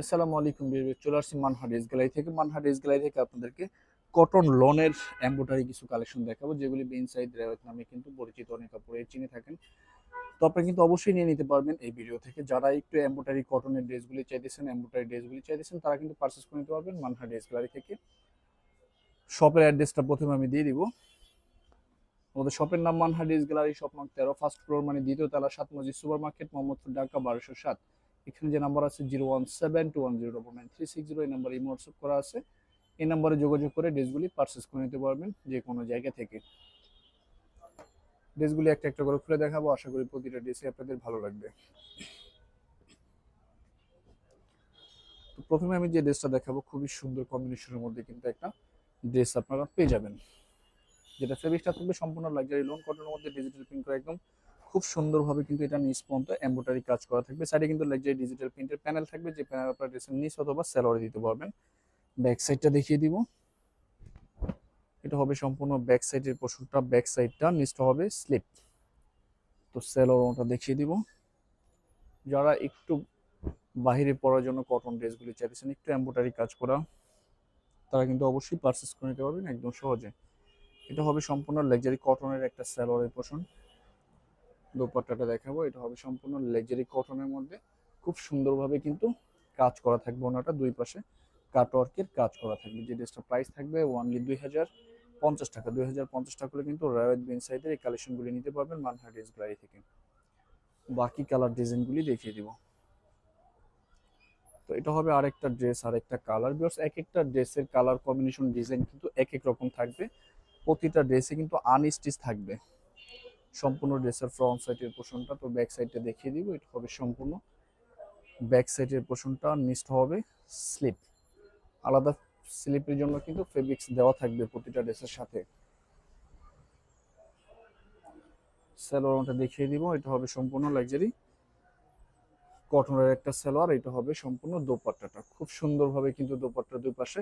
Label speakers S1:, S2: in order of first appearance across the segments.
S1: আসসালামু আলাইকুম বিয়ার, চলে আসছি মানহা ড্রেস গ্যালারি থেকে। মানহা ড্রেস গ্যালারি থেকে আপনাদেরকে কটন লনের এমব্রয়ডারি কিছু কালেকশন দেখাবো, যেগুলি বিন সাইড রেওয়াত নামে কিন্তু পরিচিত, অনেক কাপড়ে চিনে থাকেন। তো আপনারা কিন্তু অবশ্যই নিয়ে নিতে পারবেন এই ভিডিও থেকে। যারা একটু এমব্রয়ডারি কটনের ড্রেসগুলি চাইতেছেন, এমব্রয়ডারি ড্রেসগুলি চাইতেছেন, তারা কিন্তু পারচেস করে নিতে পারবেন মানহা ড্রেস গ্যালারি থেকে। শপের অ্যাড্রেসটা প্রথমে আমি দিয়ে দিব। আমাদের শপের নাম মানহা ড্রেস গ্যালারি, শপ নং 13, ফার্স্ট ফ্লোর, মানে দ্বিতীয় তলা, 7 মসজিদ সুপার মার্কেট, মোহাম্মদপুর, ঢাকা 1207। এখানে যে নাম্বার আছে 01721099360, এই নাম্বারে ইমো হোয়াটসঅ্যাপ করা আছে। এই নাম্বারে যোগাযোগ করে ড্রেসগুলি পারচেস করে নিতে পারবেন যে কোনো জায়গা থেকে। ড্রেসগুলি একটা একটা করে খুলে দেখাবো, আশা করি প্রতিটা ড্রেসই আপনাদের ভালো লাগবে। তো প্রথমে আমি যে ড্রেসটা দেখাবো, খুবই সুন্দর কম্বিনেশনের মধ্যে কিন্তু একটা ড্রেস আপনারা পেয়ে যাবেন, যেটা ফেব্রিকটা থাকবে সম্পূর্ণ লাক্সারি লোন কটনের মধ্যে ডিজিটাল প্রিন্ট করা, একদম খুব সুন্দরভাবে কিন্তু এটা নিচ পর্যন্ত এমব্রয়ডারি কাজ করা থাকবে। সাইডে কিন্তু লাক্সারি ডিজিটাল প্রিন্টের প্যানেল থাকবে, যে প্যানেল আপনার ড্রেসের নিচ অথবা সেলোয়ারে দিতে পারবেন। ব্যাক সাইডটা দেখিয়ে দিব। এটা হবে সম্পূর্ণ ব্যাক সাইডের পোর্শনটা, ব্যাক সাইডটা, নিচটা হবে স্লিপ। তো সেলোয়ারটা দেখিয়ে দিব। যারা একটু বাহিরে পরার জন্য কটন ড্রেসগুলি চাইছেন একটু এমব্রয়ডারি কাজ করা, তারা কিন্তু অবশ্যই পারচেস করে নিতে পারবেন একদম সহজে। এটা হবে সম্পূর্ণ লাক্সারি কটনের একটা সালোয়ারের পোর্শন। দোপাট্টাটা দেখাবো, এটা হবে সম্পূর্ণ লাক্সারি কটনের মধ্যে, খুব সুন্দরভাবে কিন্তু কাজ করা থাকবে। ওনাটা দুই পাশে কাটওয়ার্কের কাজ করা থাকবে। যে ড্রেসটা প্রাইস থাকবে ওনলি 2050 টাকা। 2050 টাকা করে কিন্তু রায়ত বিন সাইডের এই কালেকশনগুলি নিতে পারবেন মানহা ড্রেস গ্যালারি থেকে। বাকি কালার ডিজাইনগুলি দেখিয়ে দিব। তো এটা হবে আরেকটা ড্রেস, আরেকটা কালার। বিকজ এক একটা ড্রেসের কালার কম্বিনেশন ডিজাইন কিন্তু এক এক রকম থাকবে। প্রতিটা ড্রেসে কিন্তু আনস্টিচ থাকবে সম্পূর্ণ ড্রেসের ফ্রন্ট সাইডের পোর্শনটা। তো ব্যাক সাইডটা দেখিয়ে দিব। এটা হবে সম্পূর্ণ ব্যাক সাইডের পোর্শনটা, নিচটা হবে স্লিপ। আলাদা স্লিপের জন্য কিন্তু ফেব্রিক্স দেওয়া থাকবে প্রতিটা ড্রেসের সাথে। সালোয়ারটা দেখিয়ে দিব। এটা হবে সম্পূর্ণ লাক্সারি কটনের একটা সালোয়ার। এটা হবে সম্পূর্ণ দোপাট্টাটা, খুব সুন্দরভাবে কিন্তু দোপাট্টার দুই পাশে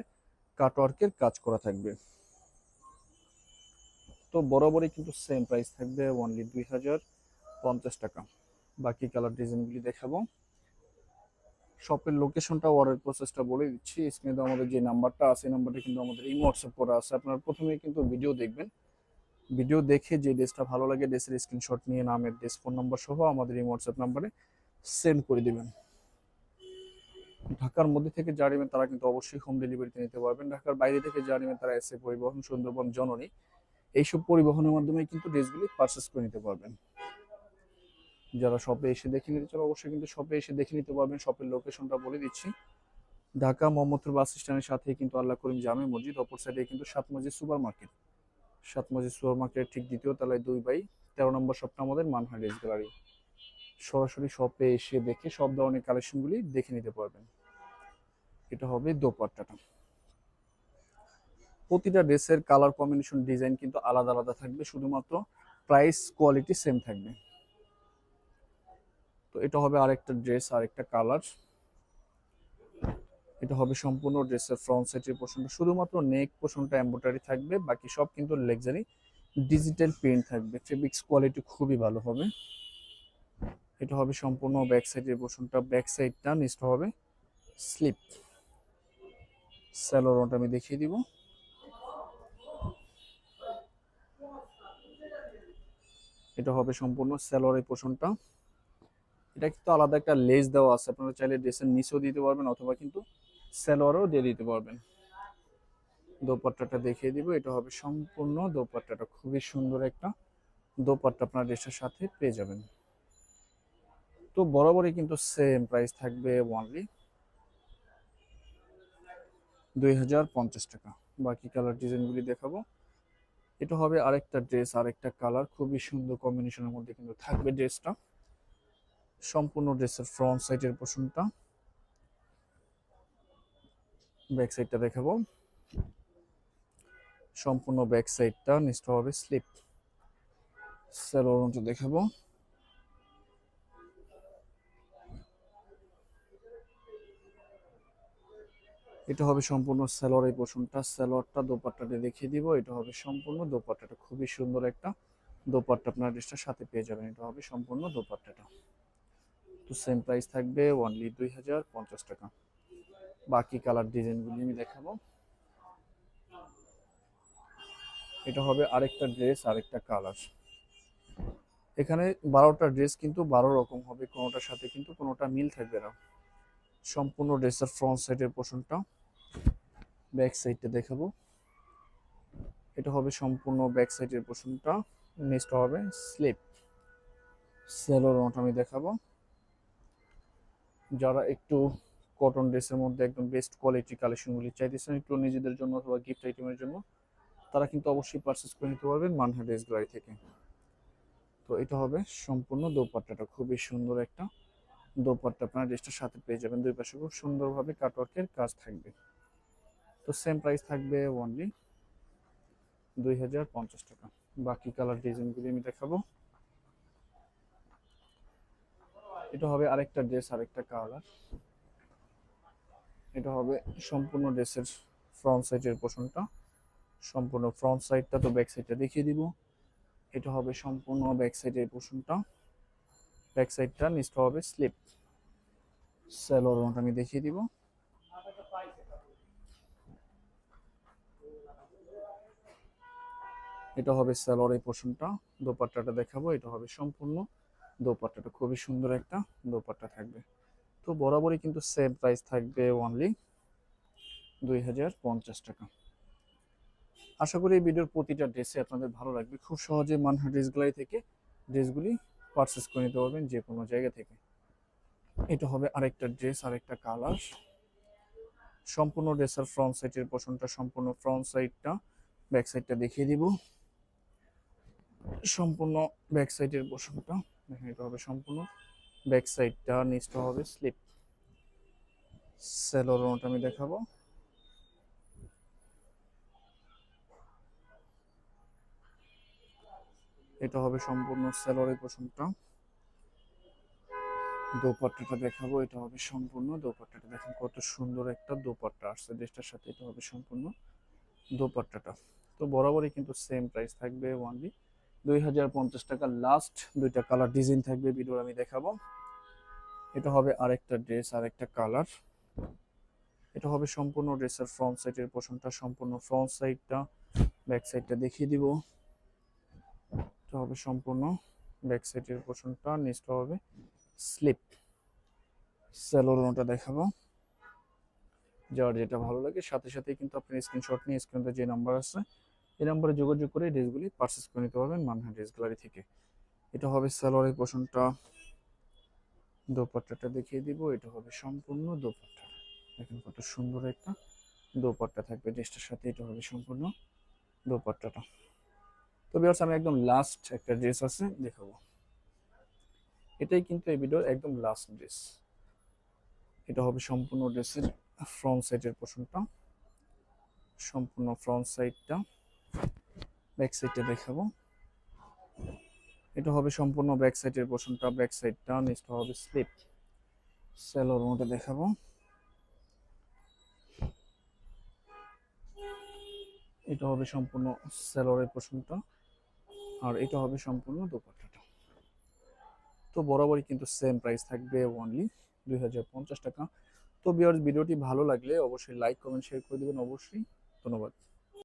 S1: কাটওয়ার্কের কাজ করা থাকবে। তো বরাবরই কিন্তু সেম প্রাইস থাকবে অনলি 2050 টাকা। বাকি কালার ডিজাইনগুলি দেখাবো। শপের লোকেশনটা, অর্ডার প্রসেসটা বলে দিচ্ছি। স্ক্রিনে তো আমাদের যে নাম্বারটা আছে, এই নাম্বারটা কিন্তু আমাদের ইমো হোয়াটসঅ্যাপ করা আছে। আপনারা প্রথমেই কিন্তু ভিডিও দেখবেন, ভিডিও দেখে যে ড্রেসটা ভালো লাগে ড্রেসের স্ক্রিনশট নিয়ে নামের ড্রেস ফোন নাম্বার সহ আমাদের এই হোয়াটসঅ্যাপ নাম্বারে সেন্ড করে দিবেন। ঢাকার মধ্যে থেকে যারা নেবেন তারা কিন্তু অবশ্যই হোম ডেলিভারিতে নিতে পারবেন। ঢাকার বাইরে থেকে যারা নেবেন তারা এসএ পরিবহন, সুন্দরবন, জননী, এইসব পরিবহনের মাধ্যমে কিন্তু ড্রেসগুলি পারচেস করে নিতে পারবেন। যারা শপে এসে দেখে নিতে চান অবশ্যই কিন্তু শপে এসে দেখে নিতে পারবেন। শপের লোকেশনটা বলে দিচ্ছি। ঢাকা মোহাম্মদপুর বাস স্ট্যান্ডের সাথে কিন্তু আল্লাহ করিম জামে মসজিদ, অপর সাইডে কিন্তু 7 মসজিদ সুপার মার্কেট। 7 মসজিদ সুপার মার্কেটের ঠিক দ্বিতীয় তলায় 2/13 নম্বর শপটা আমাদের মানহা ড্রেস গ্যালারি। সরাসরি শপে এসে দেখে সব ধরনের কালেকশনগুলি দেখে নিতে পারবেন। এটা হবে দোপাট্টাটা। প্রতিটা ড্রেসের কালার কম্বিনেশন ডিজাইন কিন্তু আলাদা আলাদা থাকবে, শুধুমাত্র প্রাইস কোয়ালিটি সেম থাকবে। তো এটা হবে আরেকটা ড্রেস, আরেকটা কালার। এটা হবে সম্পূর্ণ ড্রেসের ফ্রন্ট সাইডের পোর্শনটা, শুধুমাত্র নেক পোর্শনটা এমব্রয়ডারি থাকবে, বাকি সব কিন্তু লাক্সারি ডিজিটাল প্রিন্ট থাকবে। ফেব্রিক্স কোয়ালিটি খুবই ভালো হবে। এটা হবে সম্পূর্ণ ব্যাক সাইডের পোর্শনটা, ব্যাক সাইডটা, নিচটা হবে স্লিপ। স্যালোয়ারটা আমি দেখিয়ে দিব। এটা হবে সম্পূর্ণ স্যালোয়ারের পোর্শনটা। এটা কিন্তু আলাদা একটা লেস দেওয়া আছে, আপনারা চাইলে ড্রেসের নিচেও দিতে পারবেন অথবা কিন্তু সালোয়ারও দিয়ে দিতে পারবেন। দোপাট্টাটা দেখিয়ে দিব। এটা হবে সম্পূর্ণ দোপাট্টাটা, খুবই সুন্দর একটা দোপাট্টা আপনার ড্রেসের সাথে পেয়ে যাবেন। তো বরাবরই কিন্তু সেম প্রাইস থাকবে অনলি 2050 টাকা। বাকি কালার ডিজাইনগুলি দেখাবো। এটা হবে আরেকটা ড্রেস, আরেকটা কালার, খুবই সুন্দর কম্বিনেশনের মধ্যে কিন্তু থাকবে ড্রেসটা। সম্পূর্ণ ড্রেসের ফ্রন্ট সাইডের পোর্শনটা, ব্যাক সাইডটা দেখাবো। সম্পূর্ণ ব্যাক সাইডটা, নিচটা হবে স্লিপ। সালোয়ারটা দেখাবো। এটা হবে সম্পূর্ণ সালোয়ারের পোর্শনটা, সালোয়ারটা দোপাট্টাটা দেখিয়ে দিব। এটা হবে সম্পূর্ণ দোপাট্টাটা, খুবই সুন্দর একটা দোপাট্টা আপনার ড্রেসটার সাথে পেয়ে যাবেন। এটা হবে সম্পূর্ণ দোপাট্টাটা। তো সেম প্রাইস থাকবে অনলি 2050 টাকা। বাকি কালার ডিজাইনগুলি আমি দেখাবো। এটা হবে আরেকটা ড্রেস, আরেকটা কালার। এখানে 12টা ড্রেস কিন্তু 12 রকম হবে, কোনোটার সাথে কিন্তু কোনোটা মিল থাকবে না। সম্পূর্ণ ড্রেসের ফ্রন্ট সাইডের পোর্শনটা, ব্যাক সাইডটা দেখাবো। এটা হবে সম্পূর্ণ ব্যাক সাইডের পোর্শনটা, নেক্সট হবে স্লিপ। সেলোর আমি দেখাবো। যারা একটু কটন ড্রেসের মধ্যে একদম বেস্ট কোয়ালিটি কালেকশনগুলি চাইতেছেন একটু নিজেদের জন্য অথবা গিফট আইটেমের জন্য, তারা কিন্তু অবশ্যই পারচেস করে নিতে পারবেন মানহা ড্রেস গ্যালারি থেকে। তো এটা হবে সম্পূর্ণ দোপাট্টাটা, খুবই সুন্দর একটা দোপাট্টা আপনার ড্রেসটার সাথে পেয়ে যাবেন। দুই পাশে খুব সুন্দরভাবে কাটওয়ার্কের কাজ থাকবে। তো সেম প্রাইস থাকবে অনলি 2050 টাকা। বাকি কালার ডিজাইনগুলি আমি দেখাবো। এটা হবে আরেকটা ড্রেস, আরেকটা কালার। এটা হবে সম্পূর্ণ ড্রেসের ফ্রন্ট সাইডের পোর্শনটা, সম্পূর্ণ ফ্রন্ট সাইডটা। তো ব্যাক সাইডটা দেখিয়ে দিব। এটা হবে সম্পূর্ণ ব্যাক সাইডের পোর্শনটা, ব্যাক সাইডটা নিচটা হবে স্লিপ। সেলোর আমি দেখিয়ে দিব। এটা হবে সেলোর এই পোর্শনটা। দোপাট্টাটা দেখাবো। এটা হবে সম্পূর্ণ দোপাট্টাটা, খুবই সুন্দর একটা দোপাট্টা থাকবে। তো বরাবরই কিন্তু সেম প্রাইস থাকবে অনলি 2050 টাকা। আশা করি এই ভিডিওর প্রতিটা ড্রেসে আপনাদের ভালো লাগবে। খুব সহজে মানহা ড্রেস গ্যালারি থেকে ড্রেসগুলি পারচেস করে নিতে পারবেন যে কোনো জায়গা থেকে। এটা হবে আরেকটা ড্রেস, আরেকটা কালার। সম্পূর্ণ ড্রেসের ফ্রন্ট সাইডের পোর্শনটা, সম্পূর্ণ ফ্রন্ট সাইডটা, ব্যাক সাইডটা দেখিয়ে দিব। সম্পূর্ণ ব্যাক সাইডের পোর্শনটা দেখেন, এটা হবে সম্পূর্ণ ব্যাক সাইডটা, নিচটা হবে স্লিপ। সেলোর আমি দেখাবো। এটা হবে সম্পূর্ণ সেলোরের পোর্শনটা। দোপাট্টাটা দেখাবো। এটা হবে সম্পূর্ণ দোপাট্টাটা, দেখেন কত সুন্দর একটা দোপাট্টা আসছে ড্রেসটার সাথে। এটা হবে সম্পূর্ণ দোপাট্টাটা। তো বরাবরই কিন্তু সেম প্রাইস থাকবে অনলি 2050 টাকা। লাস্ট দুইটা কালার ডিজাইন থাকবে ভিডিওর আমি দেখাবো। এটা হবে আরেকটা ড্রেস, আরেকটা কালার। এটা হবে সম্পূর্ণ ড্রেসের ফ্রন্ট সাইডের পোর্শনটা, সম্পূর্ণ ফ্রন্ট সাইডটা, ব্যাক সাইডটা দেখিয়ে দিব। এটা হবে সম্পূর্ণ ব্যাক সাইডের পোর্শনটা, নিচটা হবে স্লিপ। সেলোরটা দেখাবো। যার যেটা ভালো লাগে সাথে সাথে কিন্তু আপনি স্ক্রিনশট নিয়ে স্ক্রিনে যে নাম্বার আছে এই নাম্বারে যোগাযোগ করে ড্রেসগুলি পারচেস করে নিতে পারবেন মানহা ড্রেস গ্যালারি থেকে। এটা হবে সালোয়ারের পোর্শনটা, দোপাট্টাটা দেখিয়ে দিব। এটা হবে সম্পূর্ণ দোপাট্টা, দেখেন কত সুন্দর একটা দোপাট্টা থাকবে ড্রেসটার সাথে। এটা হবে সম্পূর্ণ দোপাট্টাটা। তো ভিউয়ার্স আমি একদম লাস্ট একটা ড্রেস আছে দেখাবো। এটাই কিন্তু এই ভিডিওর একদম লাস্ট ড্রেস। এটা হবে সম্পূর্ণ ড্রেসের ফ্রন্ট সাইডের পোর্শনটা, সম্পূর্ণ ফ্রন্ট সাইডটা, ব্যাক সাইডটা দেখাবো। এটা হবে সম্পূর্ণ ব্যাক সাইডের পোর্শনটা, ব্যাক সাইডটা, নিচটা হবে স্লিপ। সেলোর মধ্যে দেখাবো। এটা হবে সম্পূর্ণ সেলোরের পোর্শনটা, আর এটা হবে সম্পূর্ণ দোপাট্টাটা। তো বরাবরই কিন্তু সেম প্রাইস থাকবে অনলি 2050 টাকা। তো ভিউয়ার্স ভিডিওটি ভালো লাগলে অবশ্যই লাইক কমেন্ট শেয়ার করে দিবেন অবশ্যই। ধন্যবাদ।